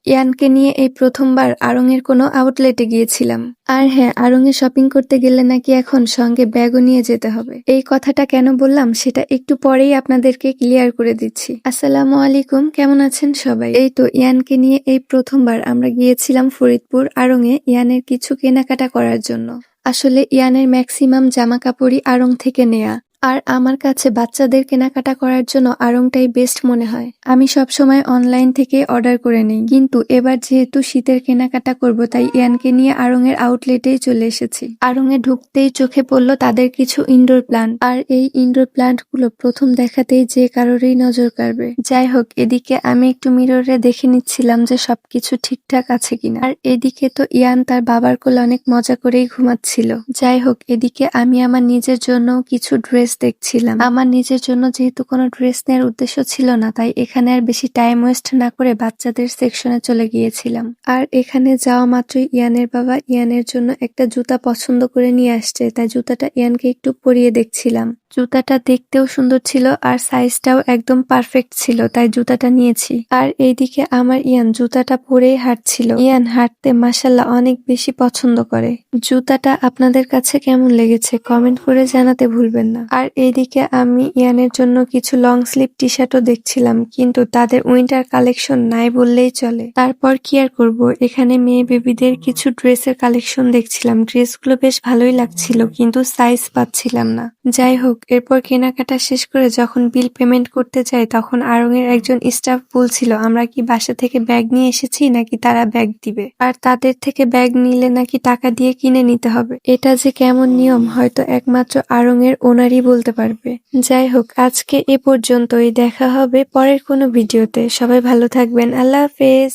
ইয়ানকে নিয়ে এই প্রথমবার আড়ং-এর কোনো আউটলেটে গিয়েছিলাম। আর হ্যাঁ, আড়ং-এ শপিং করতে গেলে নাকি এখন সঙ্গে ব্যাগও নিয়ে যেতে হবে। এই কথাটা কেন বললাম সেটা একটু পরেই আপনাদেরকে ক্লিয়ার করে দিচ্ছি। আসসালামু আলাইকুম, কেমন আছেন সবাই? এই তো ইয়ানকে নিয়ে এই প্রথমবার আমরা গিয়েছিলাম ফরিদপুর আড়ং-এ ইয়ানের কিছু কেনাকাটা করার জন্য। আসলে ইয়ানের ম্যাক্সিমাম জামা কাপড়ই আড়ং থেকে নেয়া। আর আমার কাছে বাচ্চাদের কেনাকাটা করার জন্য আড়ংটাই বেস্ট মনে হয়। আমি সবসময় অনলাইন থেকে অর্ডার করে নিই, কিন্তু এবার যেহেতু শীতের কেনাকাটা করব তাই ইয়ানকে নিয়ে আড়ং-এর আউটলেটেই চলে এসেছি। আড়ং-এ ঢুকতেই চোখে পড়ল তাদের কিছু ইনডোর প্লান্ট, আর এই ইনডোর প্লান্টগুলো প্রথম দেখাতেই যে কারোরই নজর কাড়বে। যাই হোক, এদিকে আমি একটু মিররে দেখে নিচ্ছিলাম যে সবকিছু ঠিকঠাক আছে কিনা। আর এদিকে তো ইয়ান তার বাবার কোলে অনেক মজা করেই ঘুমাচ্ছিল। যাই হোক, এদিকে আমি আমার নিজের জন্য কিছু ড্রেস দেখছিলাম। আমার নিজের জন্য যেহেতু কোনো ড্রেস নেওয়ার উদ্দেশ্য ছিল না, তাই এখানে আর বেশি টাইম ওয়েস্ট না করে বাচ্চাদের সেকশনে চলে গিয়েছিলাম। আর এখানে যাওয়া মাত্রই ইয়ানের বাবা ইয়ানের জন্য একটা জুতা পছন্দ করে নিয়ে আসছে, তাই জুতাটা ইয়ানকে একটু পরিয়ে দেখছিলাম। জুতাটা দেখতেও সুন্দর ছিল আর সাইজটাও একদম পারফেক্ট ছিল, তাই জুতাটা নিয়েছি। আর এইদিকে আমার ইয়ান জুতাটা পরেই হাঁটছিল। ইয়ান হাঁটতে মাশাআল্লাহ অনেক বেশি পছন্দ করে। জুতাটা আপনাদের কাছে কেমন লেগেছে কমেন্ট করে জানাতে ভুলবেন না। আর এইদিকে আমি ইয়ানের জন্য কিছু লং স্লিভ টি শার্টও দেখছিলাম, কিন্তু তাদের উইন্টার কালেকশন নাই বললেই চলে। তারপর কি আর করব, এখানে মেয়ে বেবিদের কিছু ড্রেসের কালেকশন দেখছিলাম। ড্রেসগুলো বেশ ভালোই লাগছিল, কিন্তু সাইজ পাচ্ছিলাম না। যাই হোক, এরপর কেনাকাটা শেষ করে যখন বিল পেমেন্ট করতে যাই তখন আড়ং-এর একজন স্টাফ বলছিল আমরা কি বাসা থেকে ব্যাগ নিয়ে এসেছি নাকি তারা ব্যাগ দিবে, আর তাদের থেকে ব্যাগ নিলে নাকি টাকা দিয়ে কিনে নিতে হবে। এটা যে কেমন নিয়ম হয়তো একমাত্র আড়ং-এর ওনারই বলতে পারবে। যাই হোক, আজকে এ পর্যন্তই। দেখা হবে পরের কোনো ভিডিওতে। সবাই ভালো থাকবেন। আল্লাহ হাফেজ।